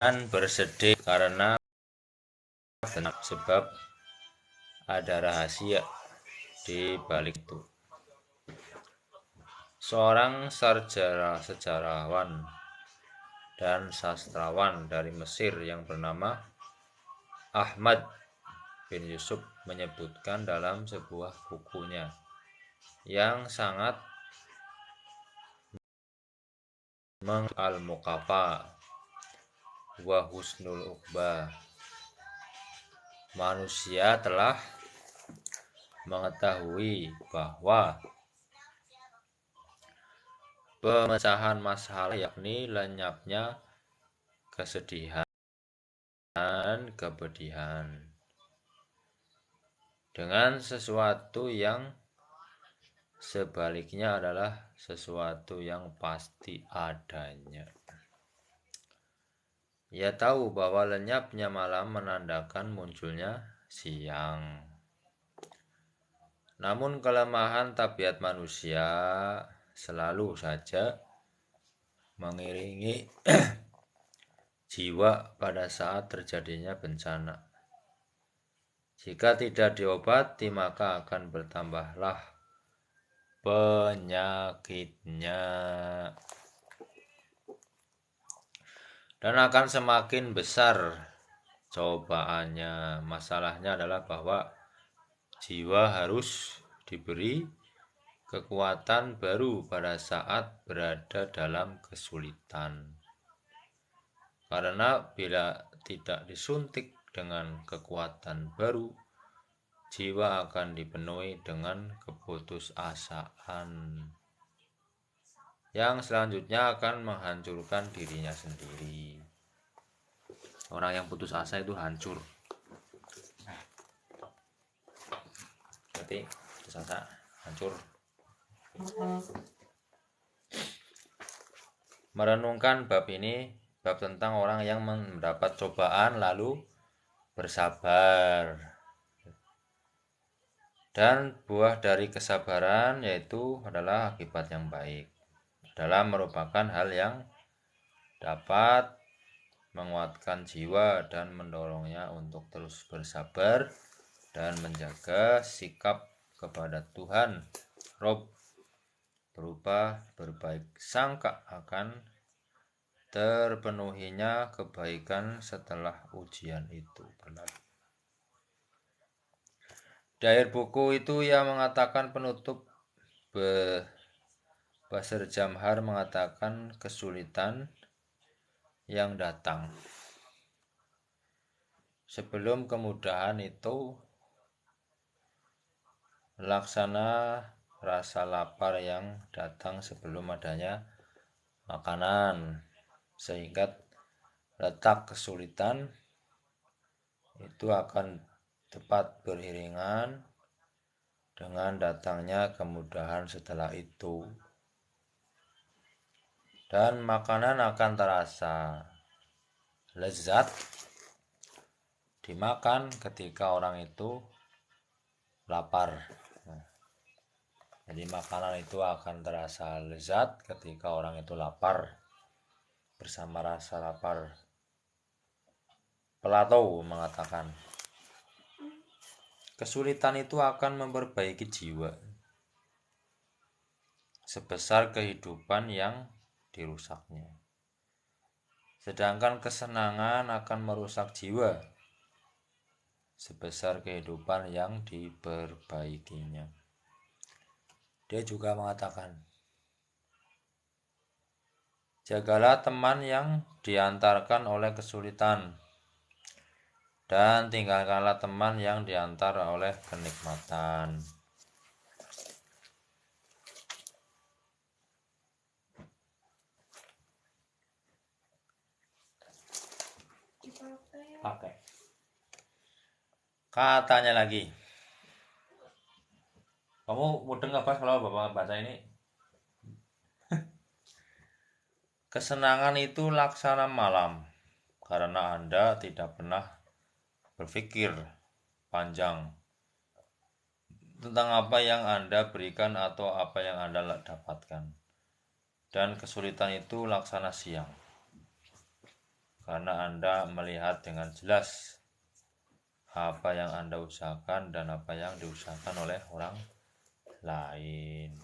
bersedih karena sebab ada rahasia di balik itu. Seorang sejarawan dan sastrawan dari Mesir yang bernama Ahmad bin Yusuf menyebutkan dalam sebuah bukunya yang sangat al-Muqafa wa husnul uqba, manusia telah mengetahui bahwa pemecahan masalah yakni lenyapnya kesedihan dan kepedihan dengan sesuatu yang sebaliknya adalah sesuatu yang pasti adanya. Ia tahu bahwa lenyapnya malam menandakan munculnya siang. Namun kelemahan tabiat manusia selalu saja mengiringi jiwa pada saat terjadinya bencana. Jika tidak diobati maka akan bertambahlah penyakitnya dan akan semakin besar cobaannya. Masalahnya adalah bahwa jiwa harus diberi kekuatan baru pada saat berada dalam kesulitan. Karena bila tidak disuntik dengan kekuatan baru, jiwa akan dipenuhi dengan keputusasaan yang selanjutnya akan menghancurkan dirinya sendiri. Orang yang putus asa itu hancur. Berarti putus asa hancur. Merenungkan bab ini, bab tentang orang yang mendapat cobaan lalu bersabar. Dan buah dari kesabaran yaitu adalah akibat yang baik. Dalam merupakan hal yang dapat menguatkan jiwa dan mendorongnya untuk terus bersabar dan menjaga sikap kepada Tuhan Rob berupa berbaik sangka akan terpenuhinya kebaikan setelah ujian itu berlalu. Di akhir buku itu ia mengatakan penutup Basir Jamhar mengatakan kesulitan yang datang sebelum kemudahan itu laksana rasa lapar yang datang sebelum adanya makanan, sehingga letak kesulitan itu akan tepat beriringan dengan datangnya kemudahan setelah itu, dan makanan akan terasa lezat dimakan ketika orang itu lapar. Jadi makanan itu akan terasa lezat ketika orang itu lapar. Bersama rasa lapar, Plato mengatakan kesulitan itu akan memperbaiki jiwa sebesar kehidupan yang dirusaknya, sedangkan kesenangan akan merusak jiwa sebesar kehidupan yang diperbaikinya. Dia juga mengatakan, jagalah teman yang diantarkan oleh kesulitan, dan tinggalkanlah teman yang diantar oleh kenikmatan. Pakai. Katanya lagi, kamu mudeng apa kalau bapak baca ini? Kesenangan itu laksana malam, karena Anda tidak pernah berpikir panjang tentang apa yang Anda berikan atau apa yang Anda dapatkan. Dan kesulitan itu laksana siang, karena Anda melihat dengan jelas apa yang Anda usahakan dan apa yang diusahakan oleh orang lain.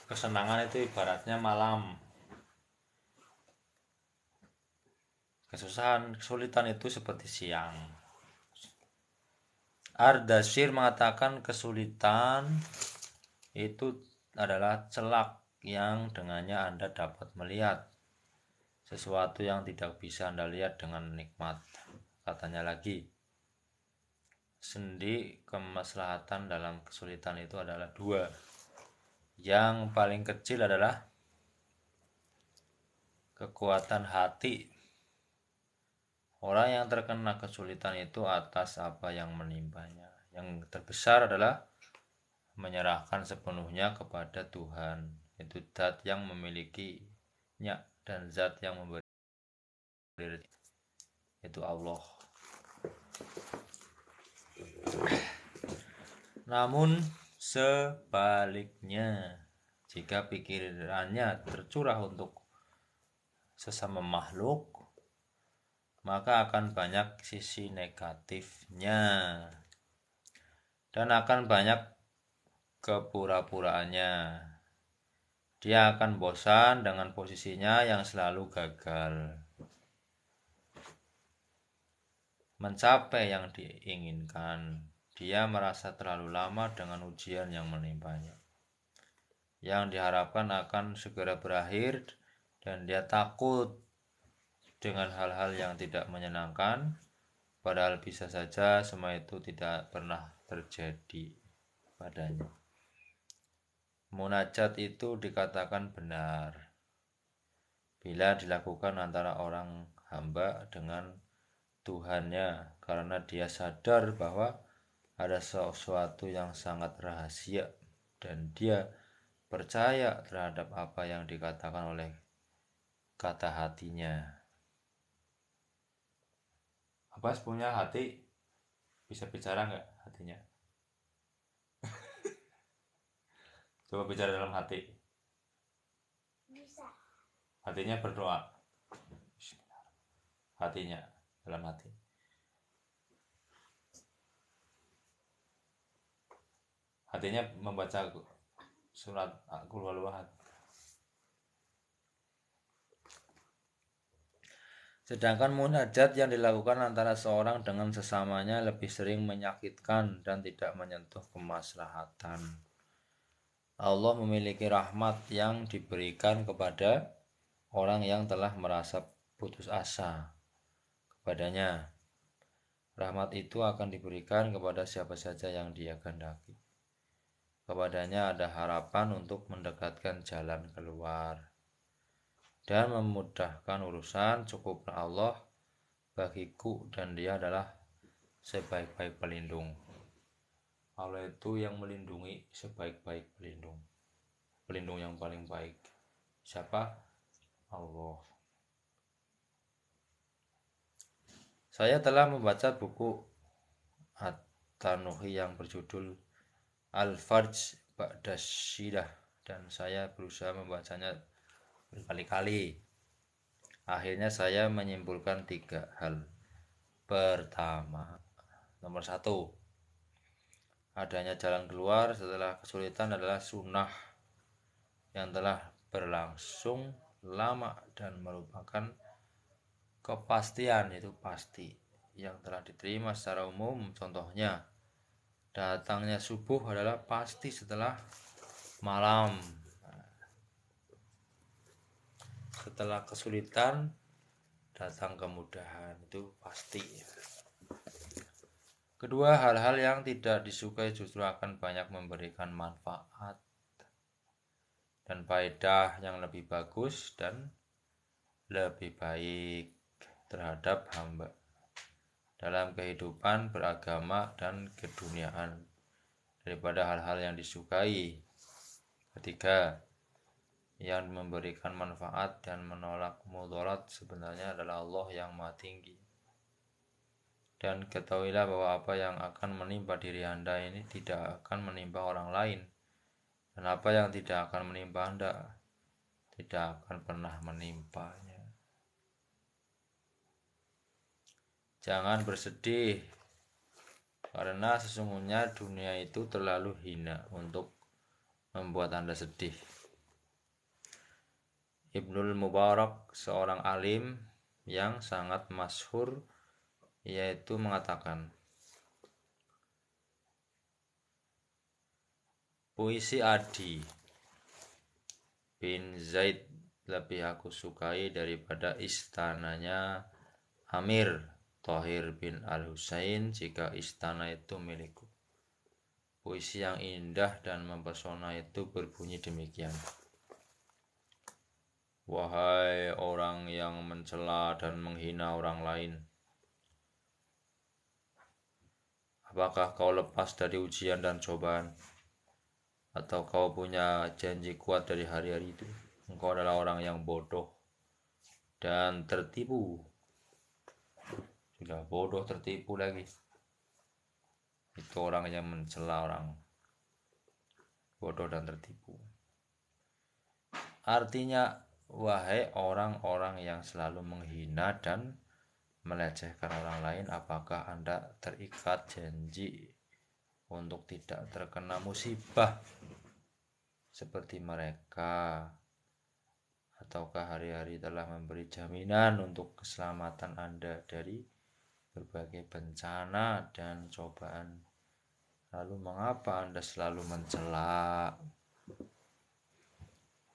Kesenangan itu ibaratnya malam. Kesulitan itu seperti siang. Ardashir mengatakan kesulitan itu adalah celak yang dengannya Anda dapat melihat sesuatu yang tidak bisa Anda lihat dengan nikmat. Katanya lagi, sendi kemaslahatan dalam kesulitan itu adalah dua. Yang paling kecil adalah kekuatan hati. Orang yang terkena kesulitan itu atas apa yang menimpanya. Yang terbesar adalah menyerahkan sepenuhnya kepada Tuhan. Itu zat yang memilikinya dan zat yang memberi. Itu Allah. Namun sebaliknya, jika pikirannya tercurah untuk sesama makhluk, maka akan banyak sisi negatifnya dan akan banyak kepura-puraannya. Dia akan bosan dengan posisinya yang selalu gagal mencapai yang diinginkan. Dia merasa terlalu lama dengan ujian yang menimpanya, yang diharapkan akan segera berakhir, dan dia takut dengan hal-hal yang tidak menyenangkan, padahal bisa saja semua itu tidak pernah terjadi padanya. Munajat itu dikatakan benar bila dilakukan antara orang hamba dengan Tuhannya, karena dia sadar bahwa ada sesuatu yang sangat rahasia dan dia percaya terhadap apa yang dikatakan oleh kata hatinya. Apa punya hati bisa bicara nggak hatinya? Coba bicara dalam hati. Bisa. Hatinya berdoa. Hatinya dalam hati. Hatinya membaca surat Qul Huwallahu Ahad. Sedangkan munajat yang dilakukan antara seorang dengan sesamanya lebih sering menyakitkan dan tidak menyentuh kemaslahatan. Allah memiliki rahmat yang diberikan kepada orang yang telah merasa putus asa kepadanya. Rahmat itu akan diberikan kepada siapa saja yang dia kehendaki. Kepadanya ada harapan untuk mendekatkan jalan keluar dan memudahkan urusan. Cukuplah Allah bagiku dan dia adalah sebaik-baik pelindung. Allah itu yang melindungi sebaik-baik pelindung. Pelindung yang paling baik. Siapa? Allah. Saya telah membaca buku At-Tanuhi yang berjudul Al-Farj Ba'da Syidah dan saya berusaha membacanya berkali-kali. Akhirnya saya menyimpulkan 3 hal. Pertama, nomor 1, adanya jalan keluar setelah kesulitan adalah sunnah yang telah berlangsung lama dan merupakan kepastian, itu pasti yang telah diterima secara umum. Contohnya, datangnya subuh adalah pasti setelah malam. Setelah kesulitan datang kemudahan, itu pasti. Kedua, hal-hal yang tidak disukai justru akan banyak memberikan manfaat dan faedah yang lebih bagus dan lebih baik terhadap hamba dalam kehidupan beragama dan keduniaan daripada hal-hal yang disukai. Ketiga, yang memberikan manfaat dan menolak mudarat sebenarnya adalah Allah yang Maha Tinggi. Dan ketahuilah bahwa apa yang akan menimpa diri Anda ini tidak akan menimpa orang lain. Dan apa yang tidak akan menimpa Anda tidak akan pernah menimpanya. Jangan bersedih, karena sesungguhnya dunia itu terlalu hina untuk membuat Anda sedih. Ibnul Mubarak, seorang alim yang sangat masyhur, yaitu mengatakan, puisi Adi bin Zaid lebih aku sukai daripada istananya Amir Thohir bin Al-Husain jika istana itu milikku. Puisi yang indah dan mempesona itu berbunyi demikian. Wahai orang yang mencela dan menghina orang lain, apakah kau lepas dari ujian dan cobaan? Atau kau punya janji kuat dari hari-hari itu? Engkau adalah orang yang bodoh dan tertipu. Sudah bodoh, tertipu lagi. Itu orang yang mencela orang bodoh dan tertipu. Artinya, wahai orang-orang yang selalu menghina dan melecehkan orang lain, apakah Anda terikat janji untuk tidak terkena musibah seperti mereka? Ataukah hari-hari telah memberi jaminan untuk keselamatan Anda dari berbagai bencana dan cobaan? Lalu mengapa Anda selalu mencela?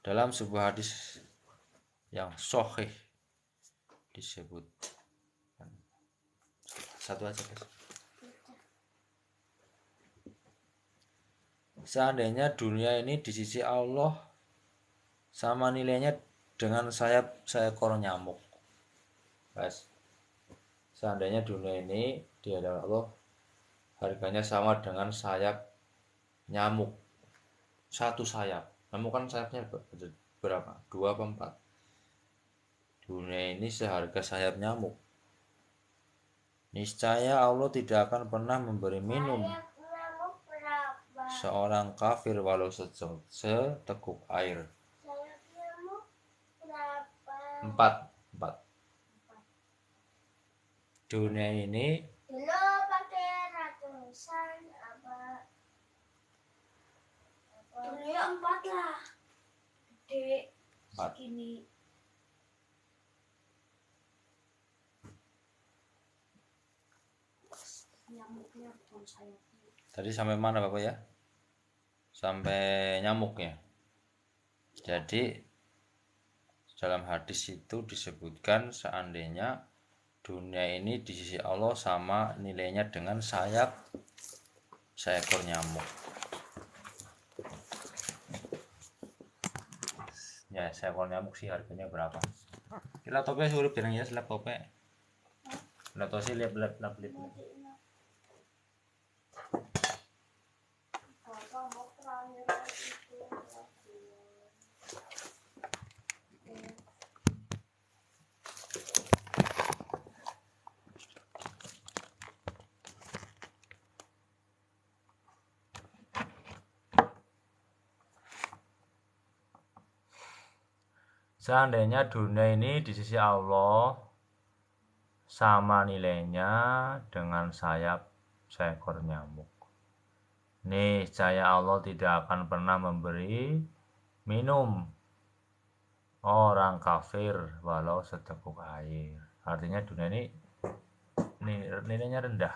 Dalam sebuah hadis yang sahih disebut, satu aja guys. Seandainya dunia ini di sisi Allah sama nilainya dengan sayap seekor nyamuk, guys. Seandainya dunia ini di hadapan Allah harganya sama dengan sayap nyamuk, satu sayap. Nyamuk kan sayapnya berapa? 2 apa 4? Dunia ini seharga sayap nyamuk. Niscaya Allah tidak akan pernah memberi minum seorang kafir walau seteguk air. 4. Dunia ini dulu pakai ratusan apa dunia 4 lah, gede segini. Nyamuknya bukan sayapnya. Tadi sampai mana Bapak ya? Sampai nyamuknya. Jadi dalam hadis itu disebutkan seandainya dunia ini di sisi Allah sama nilainya dengan sayap seekor nyamuk. Ya, seekor nyamuk sih harganya berapa? Kira topnya suruh bilang ya selap topnya. Lah sih lihat. Seandainya dunia ini di sisi Allah sama nilainya dengan sayap seekor nyamuk, niscaya Allah tidak akan pernah memberi minum orang kafir walau seteguk air. Artinya dunia ini nilainya rendah.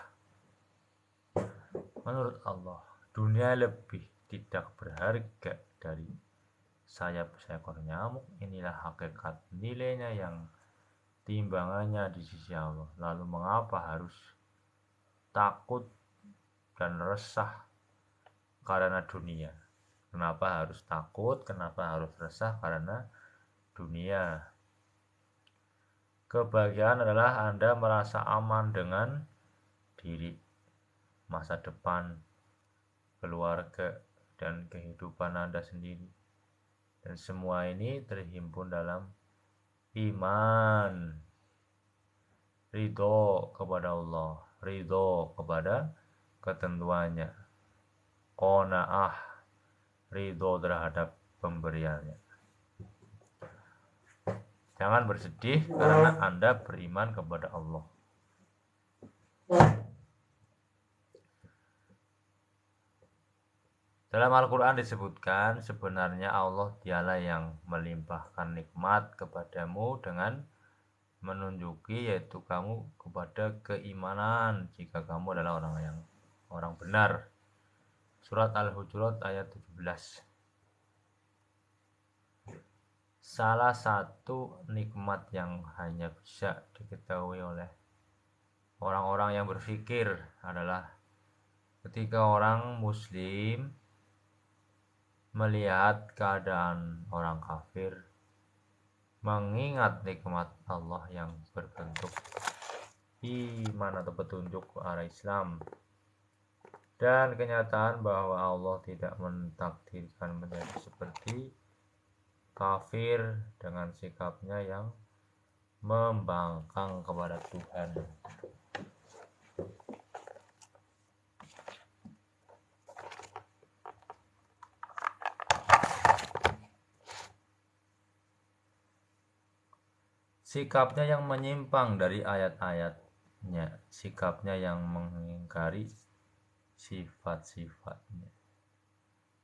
Menurut Allah, dunia lebih tidak berharga dari sayap seekor nyamuk. Inilah hakikat nilainya yang timbangannya di sisi Allah. Lalu mengapa harus takut dan resah karena dunia? Kenapa harus takut? Kenapa harus resah karena dunia? Kebahagiaan adalah Anda merasa aman dengan diri, masa depan, keluarga, dan kehidupan Anda sendiri. Dan semua ini terhimpun dalam iman, ridho kepada Allah, ridho kepada ketentuannya, qanaah, ridho terhadap pemberiannya. Jangan bersedih karena Anda beriman kepada Allah. Dalam Al-Quran disebutkan sebenarnya Allah dialah yang melimpahkan nikmat kepadamu dengan menunjuki yaitu kamu kepada keimanan jika kamu adalah orang benar. Surat Al-Hujurat ayat 17. Salah satu nikmat yang hanya bisa diketahui oleh orang-orang yang berpikir adalah ketika orang muslim melihat keadaan orang kafir, mengingat nikmat Allah yang berbentuk iman atau petunjuk ke arah Islam, dan kenyataan bahwa Allah tidak mentakdirkan menjadi seperti kafir dengan sikapnya yang membangkang kepada Tuhan. Sikapnya yang menyimpang dari ayat-ayatnya, sikapnya yang mengingkari sifat-sifatnya,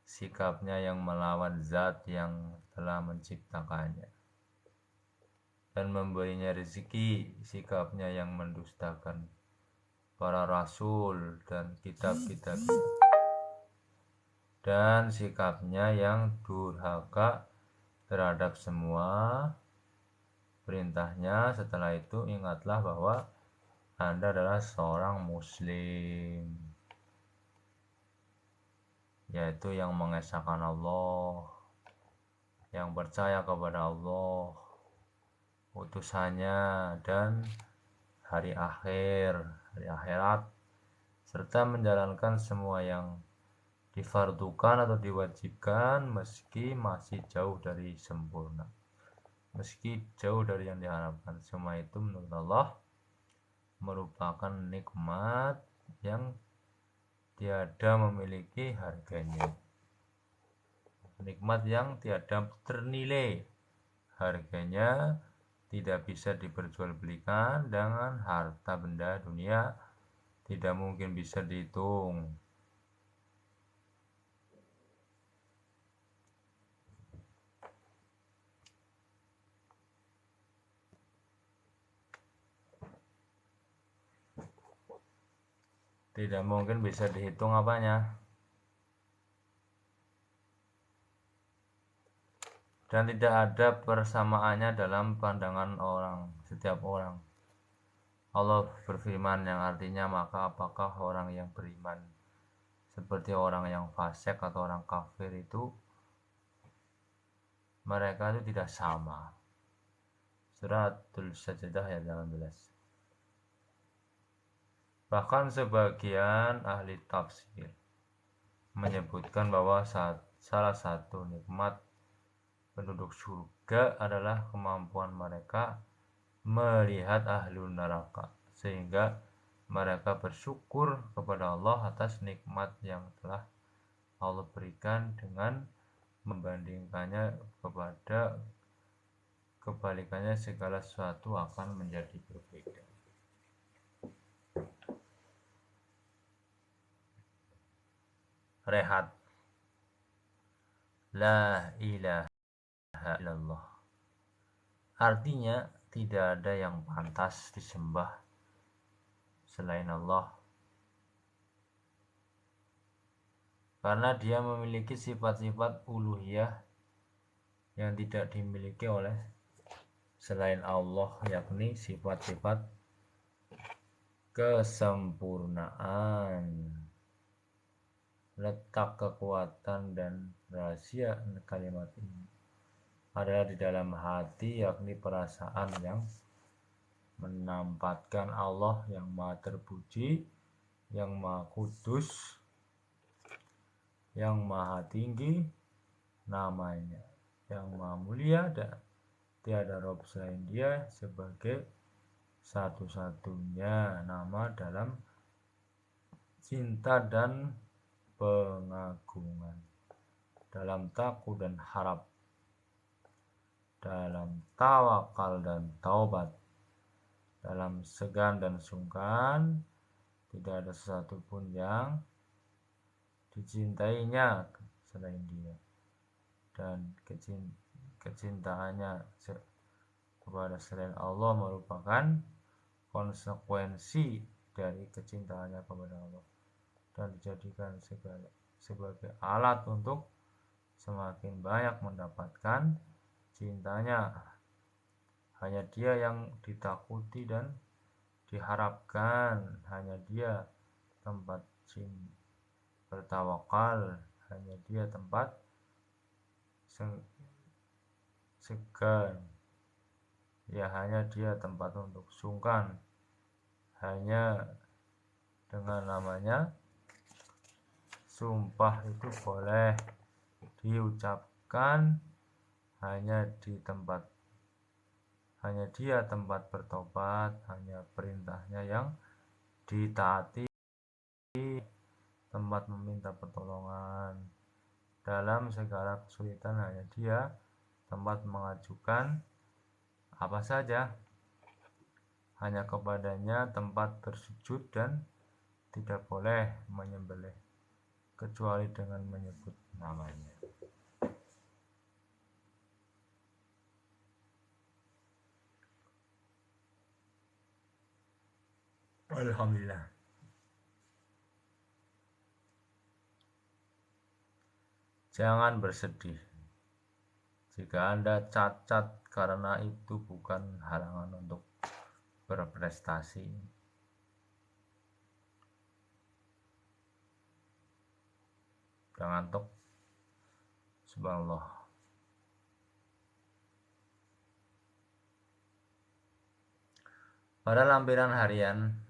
sikapnya yang melawan zat yang telah menciptakannya dan memberinya rezeki, sikapnya yang mendustakan para rasul dan kitab-kitabnya, dan sikapnya yang durhaka terhadap semua perintahnya. Setelah itu ingatlah bahwa Anda adalah seorang muslim, yaitu yang mengesahkan Allah, yang percaya kepada Allah, utusannya, dan hari akhirat, serta menjalankan semua yang difardukan atau diwajibkan meski masih jauh dari sempurna, meski jauh dari yang diharapkan. Semua itu menurut Allah merupakan nikmat yang tiada memiliki harganya, nikmat yang tiada ternilai harganya, tidak bisa diperjualbelikan dengan harta benda dunia, tidak mungkin bisa dihitung. Tidak mungkin bisa dihitung apanya. Dan tidak ada persamaannya dalam pandangan setiap orang. Allah berfirman yang artinya, maka apakah orang yang beriman seperti orang yang fasik atau orang kafir itu, mereka itu tidak sama. Suratul Sajdah ayat 18. Bahkan sebagian ahli tafsir menyebutkan bahwa salah satu nikmat penduduk surga adalah kemampuan mereka melihat ahlun neraka, sehingga mereka bersyukur kepada Allah atas nikmat yang telah Allah berikan dengan membandingkannya kepada kebalikannya, segala sesuatu akan menjadi berbeda. Rehat. La ilaha illallah. Artinya tidak ada yang pantas disembah selain Allah, karena dia memiliki sifat-sifat uluhiyah yang tidak dimiliki oleh selain Allah, yakni sifat-sifat kesempurnaan. Letak kekuatan dan rahasia kalimat ini adalah di dalam hati, yakni perasaan yang menempatkan Allah yang maha terpuji, yang maha kudus, yang maha tinggi namanya, yang Maha Mulia, dan tiada Rob selain Dia, sebagai satu-satunya nama dalam cinta dan pengagungan, dalam takut dan harap, dalam tawakal dan taubat, dalam segan dan sungkan. Tidak ada sesuatu pun yang dicintainya selain Dia, dan kecintaannya kepada selain Allah merupakan konsekuensi dari kecintaannya kepada Allah, dan dijadikan sebagai alat untuk semakin banyak mendapatkan cintanya. Hanya Dia yang ditakuti dan diharapkan, hanya Dia tempat bertawakal, hanya Dia tempat segan, ya hanya Dia tempat untuk sungkan. Hanya dengan namanya sumpah itu boleh diucapkan, hanya Dia tempat bertobat, hanya perintahnya yang ditaati, tempat meminta pertolongan. Dalam segala kesulitan hanya Dia tempat mengajukan apa saja, hanya kepadanya tempat bersujud, dan tidak boleh menyembelih kecuali dengan menyebut namanya. Alhamdulillah. Jangan bersedih jika Anda cacat, karena itu bukan halangan untuk berprestasi. Jangan ngantuk. Subhanallah. Pada lampiran harian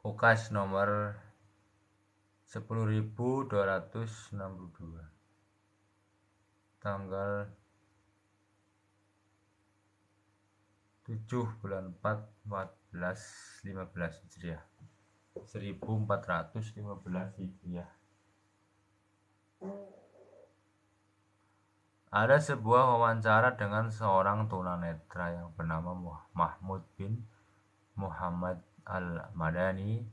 UKAS nomor 10.262 tanggal 7 bulan 4 1415 Hijriah 1415 Hijriah. Ada sebuah wawancara dengan seorang tunanetra yang bernama Mahmud bin Muhammad Al-Madani.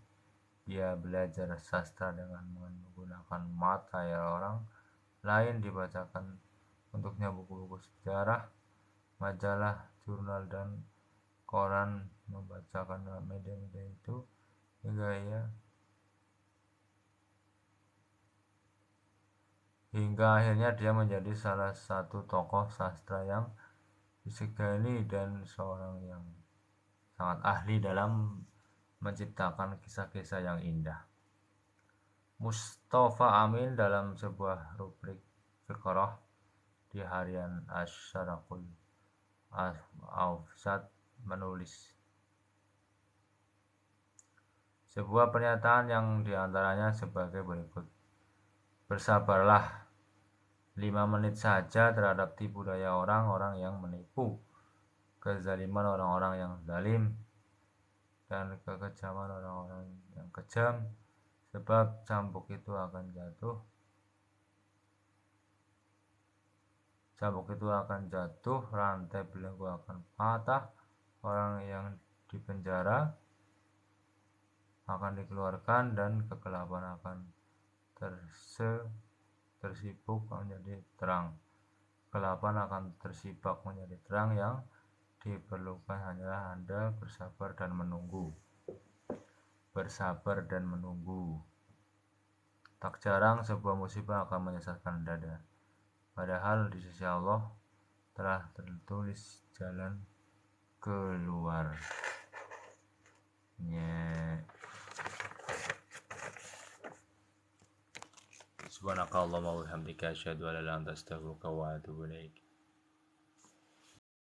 Dia belajar sastra dengan menggunakan mata yang orang lain, dibacakan untuknya buku-buku sejarah, majalah, jurnal, dan koran, membacakan media-media itu hingga akhirnya dia menjadi salah satu tokoh sastra yang disegani dan seorang yang sangat ahli dalam menciptakan kisah-kisah yang indah. Mustafa Amin dalam sebuah rubrik fiqrah di harian Asy-Syarqul Awsat menulis sebuah pernyataan yang diantaranya sebagai berikut: bersabarlah 5 menit saja terhadap tipu daya orang-orang yang menipu, kezaliman orang-orang yang zalim, dan kekejaman orang-orang yang kejam, sebab cambuk itu akan jatuh, rantai belenggu akan patah, orang yang dipenjara akan dikeluarkan, dan kegelapan akan tersibuk menjadi terang. Kegelapan akan tersibak menjadi terang. Yang diperlukan hanyalah Anda bersabar dan menunggu. Tak jarang sebuah musibah akan menyesatkan dada, padahal di sisi Allah telah tertulis jalan keluarnya. Subhanakallahumma wa bihamdika asyhadu an la ilaha illa anta astaghfiruka wa atubu ilaik.